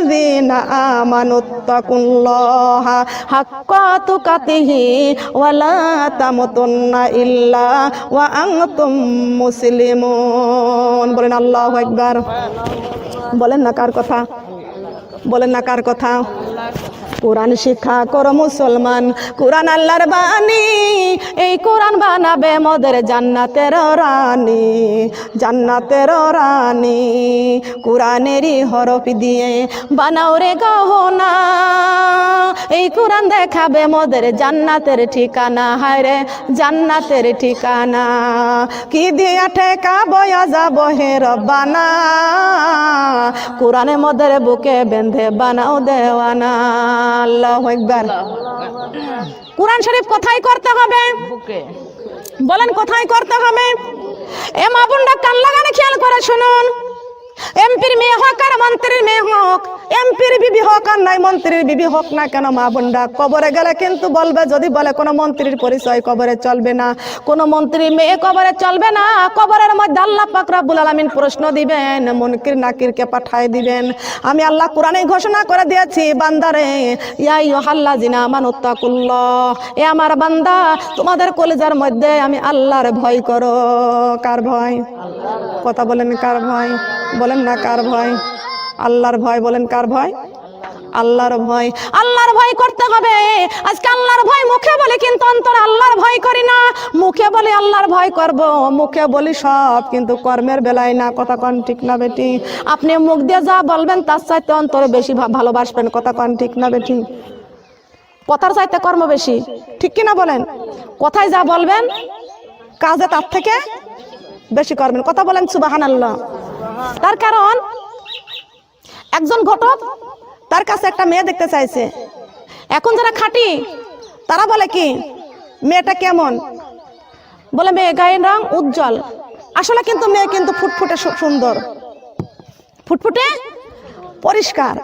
আইয়ুহাল্লাযীনা আমানুত্তাকুল্লাহা হাক্কা তুকাতিহি ওয়া লা তামুতুন্না ইল্লা ওয়া আনতুম মুসলিমুন। বলেন আল্লাহু আকবার। বলেন না কার কথা? বলেন না কার কথা? কোরআন শিক্ষা করো মুসলমান, কোরআন আল্লাহর বাণী, এই কোরআন বানাবে মোদের জান্নাতের রানী, জান্নাতের রানী। কোরআনেরই হরফ দিয়ে বানাও রে গহনা, এই কোরআন দেখাবে মোদের জান্নাতের ঠিকানা। হায় রে জান্নাতের ঠিকানা, কি দিয়া ঠেকা বয়া যাব হে রব্বানা, কোরআনে মোদের বুকে বেঁধে বানাও দেওয়ানা। আল্লাহু আকবার। কোরআন শরীফ কোথায় করতে হবে? বলেন কোথায় করতে হবে? এ মা বোনরা কান লাগানে খেয়াল করে শুনুন। এমপির মেয়ে হোক আর মন্ত্রীর মেয়ে হোক, এমপির বিবি হোক আর নাই মন্ত্রীর বিবি হোক না কেন, মা বোনরা কবরে গেলে কিন্তু বলবে, যদি বলে কোনো মন্ত্রীর পরিচয় কবরে চলবে না, কোনো মন্ত্রীর মেয়ে কবরে চলবে না। কবরের মধ্যে আল্লাহ পাক রব্বুল আলামিন প্রশ্ন দিবেন, মুনকির নাকিরকে পাঠায় দিবেন। আমি আল্লাহ কোরআনে ঘোষণা করে দিয়েছি, বান্দারে ইয়া আইয়ুহাল্লাযীনা আমানুত্তাকুল্লাহ, এ আমার বান্দা তোমাদের কলিজার মধ্যে আমি আল্লাহর ভয় করো। কার ভয়? কথা বলেন কার ভয়? বলেন না কার ভয়? আল্লাহর ভয়। বলেন কার ভয়? আল্লাহর ভয়। আল্লাহর ভয় করতে হবে। আজকে আল্লাহর ভয় মুখে বলে কিন্তু অন্তরে আল্লাহর ভয় করি না। মুখে বলে আল্লাহর ভয় করব, মুখে বলি সব, কিন্তু কর্মের বেলায় না। কথা কন ঠিক না বেটি? আপনি মুখ দিয়ে যা বলবেন তার চাইতে অন্তরে বেশি ভালোবাসবেন। কথা কন ঠিক না বেটি? কথার চাইতে কর্ম বেশি, ঠিক কিনা বলেন? কথায় যা বলবেন কাজে তার থেকে বেশি করবেন। কথা বলেন সুবহানাল্লাহ। তার কারণ একজন ঘটক তার কাছে একটা মেয়ে দেখতে চাইছে। এখন যারা খাঁটি তারা বলে কি, মেয়েটা কেমন? বলে মেয়ে গায়ের রং উজ্জ্বল। আসলে কিন্তু মেয়ে কিন্তু ফুটফুটে সুন্দর, ফুটফুটে পরিষ্কার।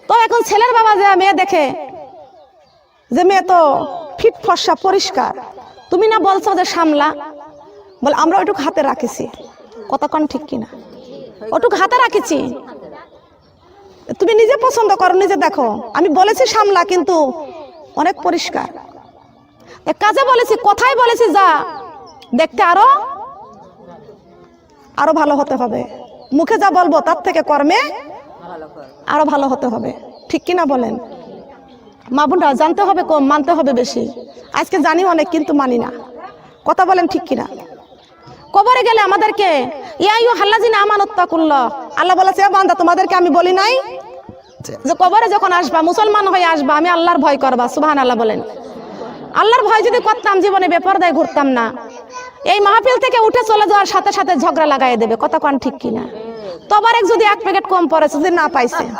তো এখন ছেলের বাবা যে মেয়ে দেখে যে মেয়ে তো ফিট ফর্সা পরিষ্কার, তুমি না বলছো যে সামলা, বলে আমরা ওইটুকু হাতে রাখেছি। কতক্ষণ ঠিক কিনা? ওটুকু হাতে রাখেছি, তুমি নিজে পছন্দ করো, নিজে দেখো। আমি বলেছি সামলা, কিন্তু অনেক পরিষ্কার। কাজে বলেছি, কথাই বলেছি যা দেখতে আরো ভালো হতে হবে। মুখে যা বলবো তার থেকে কর্মে আরো ভালো হতে হবে, ঠিক কিনা বলেন? মা বোনরা জানতে হবে কম, মানতে হবে বেশি। আজকে জানি অনেক, কিন্তু মানি না। কথা বলেন ঠিক কিনা? কবরে গেলে আমাদেরকে ইয়া আইয়ুহাল্লাযীনা আমানুত্তাকুল্লাহ, আল্লাহ বলেছে বান্দা তোমাদেরকে আমি বলি নাই যে কবরে যখন আসবা, মুসলমান হয়ে আসবা, আমি আল্লাহর ভয় করবা। সুবহানাল্লাহ বলেন। আল্লাহর ভয় যদি করতাম জীবনে বেপরদায় ঘুরতাম না। এই মাহফিল থেকে উঠে চলে যাওয়ার সাথে সাথে ঝগড়া লাগাই দেবে। কথা কন ঠিক কিনা? তবারেক যদি এক প্যাকেট কম পড়েছে, যদি না পাইছে